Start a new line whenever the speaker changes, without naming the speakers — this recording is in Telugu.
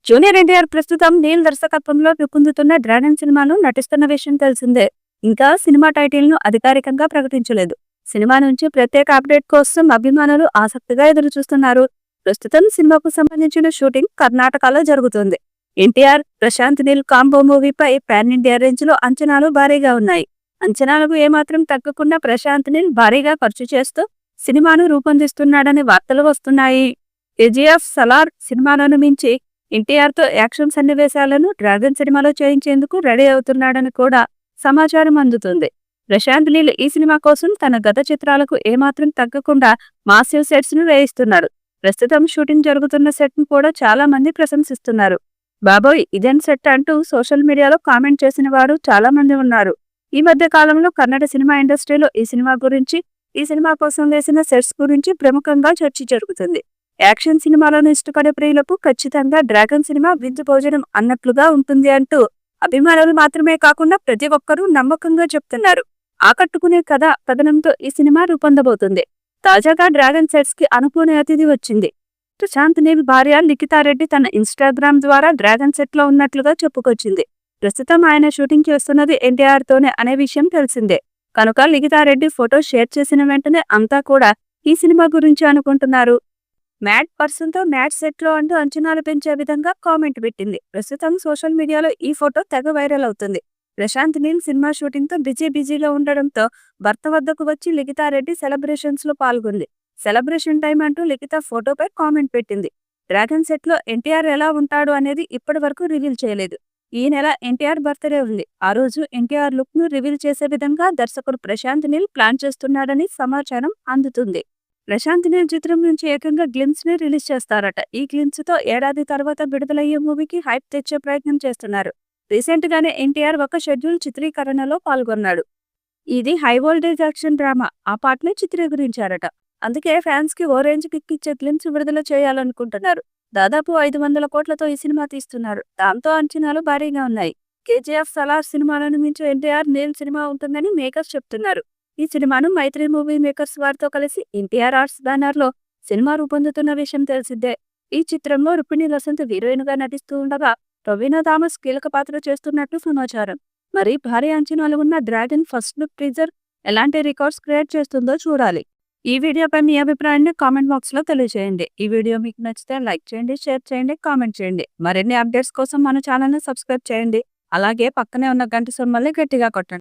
జూనియర్ ఎన్టీఆర్ ప్రస్తుతం నీల్ దర్శకత్వంలో రూపొందుతున్న డ్రాగన్ సినిమాను నటిస్తున్న విషయం తెలిసిందే. ఇంకా సినిమా టైటిల్ ను అధికారికంగా ప్రకటించలేదు. సినిమా నుంచి ప్రత్యేక అప్డేట్ కోసం అభిమానులు ఆసక్తిగా ఎదురుచూస్తున్నారు. ప్రస్తుతం సినిమాకు సంబంధించిన షూటింగ్ కర్ణాటకలో జరుగుతుంది. ఎన్టీఆర్, ప్రశాంత్ నీల్ కాంబో మూవీపై పాన్ ఇండియా రేంజ్ లో అంచనాలు భారీగా ఉన్నాయి. అంచనాలకు ఏమాత్రం తగ్గకుండా ప్రశాంత్ నీల్ భారీగా ఖర్చు చేస్తూ సినిమాను రూపొందిస్తున్నాడని వార్తలు వస్తున్నాయి. కేజీఎఫ్, సలార్ సినిమాలను మించి ఎన్టీఆర్ తో యాక్షన్ సన్నివేశాలను డ్రాగన్ సినిమాలో చేయించేందుకు రెడీ అవుతున్నాడని కూడా సమాచారం అందుతుంది. ప్రశాంత్ నీల్ ఈ సినిమా కోసం తన గత చిత్రాలకు ఏమాత్రం తగ్గకుండా మాసివ్ సెట్స్ ను వేయిస్తున్నాడు. ప్రస్తుతం షూటింగ్ జరుగుతున్న సెట్ ను కూడా చాలా మంది ప్రశంసిస్తున్నారు. బాబోయ్, ఇదేం సెట్ అంటూ సోషల్ మీడియాలో కామెంట్ చేసిన వారు చాలా మంది ఉన్నారు. ఈ మధ్య కాలంలో కన్నడ సినిమా ఇండస్ట్రీలో ఈ సినిమా కోసం వేసిన సెట్స్ గురించి ప్రముఖంగా చర్చ జరుగుతుంది. యాక్షన్ సినిమాలను ఇష్టపడే ప్రియులకు ఖచ్చితంగా డ్రాగన్ సినిమా విందు భోజనం అన్నట్లుగా ఉంటుంది అంటూ అభిమానులు మాత్రమే కాకుండా ప్రతి ఒక్కరూ నమ్మకంగా చెప్తున్నారు. ఆకట్టుకునే కథనంతో ఈ సినిమా రూపొందబోతుంది. తాజాగా డ్రాగన్ సెట్స్ కి అనుకోని అతిథి వచ్చింది. ప్రశాంత్ నీల్ భార్య లిఖితారెడ్డి తన ఇన్స్టాగ్రామ్ ద్వారా డ్రాగన్ సెట్ లో ఉన్నట్లుగా చెప్పుకొచ్చింది. ప్రస్తుతం ఆయన షూటింగ్ చేస్తున్నది ఎన్టీఆర్ తోనే అనే విషయం తెలిసిందే. కనుక లిఖితారెడ్డి ఫోటో షేర్ చేసిన వెంటనే అంతా కూడా ఈ సినిమా గురించి అనుకుంటున్నారు. మ్యాడ్ పర్సన్ తో మ్యాడ్ సెట్ లో అంటూ అంచనాలు పెంచే విధంగా కామెంట్ పెట్టింది. ప్రస్తుతం సోషల్ మీడియాలో ఈ ఫోటో తెగ వైరల్ అవుతుంది. ప్రశాంత్ నీల్ సినిమా షూటింగ్ తో బిజీగా ఉండడంతో భర్త వద్దకు వచ్చి లిఖితారెడ్డి సెలబ్రేషన్స్ లో పాల్గొంది. సెలబ్రేషన్ టైం అంటూ లిఖిత ఫోటోపై కామెంట్ పెట్టింది. డ్రాగన్ సెట్ లో ఎన్టీఆర్ ఎలా ఉంటాడు అనేది ఇప్పటి వరకు రివీల్ చేయలేదు. ఈ నెల ఎన్టీఆర్ బర్త్డే ఉంది. ఆ రోజు ఎన్టీఆర్ లుక్ ను రివీల్ చేసే విధంగా దర్శకుడు ప్రశాంత్ నీల్ ప్లాన్ చేస్తున్నాడని సమాచారం అందుతుంది. ప్రశాంత్ నీల్ చిత్రం నుంచి ఏకంగా గ్లిమ్స్ ని రిలీజ్ చేస్తారట. ఈ గ్లిమ్స్ తో ఏడాది తర్వాత విడుదలయ్యే మూవీకి హైప్ తెచ్చే ప్రయత్నం చేస్తున్నారు. రీసెంట్ గానే ఎన్టీఆర్ ఒక షెడ్యూల్ చిత్రీకరణలో పాల్గొన్నాడు. ఇది హై వోల్టేజ్ యాక్షన్ డ్రామా. ఆ పార్ట్ ని చిత్రీకరించారట. అందుకే ఫ్యాన్స్ కి ఓ రేంజ్ కిక్ ఇచ్చే గ్లిమ్స్ విడుదల చేయాలనుకుంటున్నారు. దాదాపు 500 కోట్లతో ఈ సినిమా తీస్తున్నారు. దాంతో అంచనాలు భారీగా ఉన్నాయి. కేజీఎఫ్, సలార్ సినిమాలను మించి ఎన్టీఆర్ నీల్ సినిమా ఉంటుందని మేకర్స్ చెప్తున్నారు. ఈ సినిమాను మైత్రి మూవీ మేకర్స్ వారితో కలిసి ఎన్టీఆర్ ఆర్ట్స్ బ్యానర్ లో సినిమా రూపొందుతున్న విషయం తెలిసిందే. ఈ చిత్రంలో రుక్మిణి లసంత్ హీరోయిన్ గా నటిస్తూ ఉండగా రవీనా థామస్ కీలక పాత్ర చేస్తున్నట్లు సమాచారం. మరి భారీ అంచనాలు ఉన్న డ్రాగన్ ఫస్ట్ లుక్ టీజర్ ఎలాంటి రికార్డ్స్ క్రియేట్ చేస్తుందో చూడాలి. ఈ వీడియోపై మీ అభిప్రాయాన్ని కామెంట్ బాక్స్ లో తెలియజేయండి. ఈ వీడియో మీకు నచ్చితే లైక్ చేయండి, షేర్ చేయండి, కామెంట్ చేయండి. మరిన్ని అప్డేట్స్ కోసం మన ఛానల్ ని సబ్స్క్రైబ్ చేయండి. అలాగే పక్కనే ఉన్న గంట సింబల్ని గట్టిగా కొట్టండి.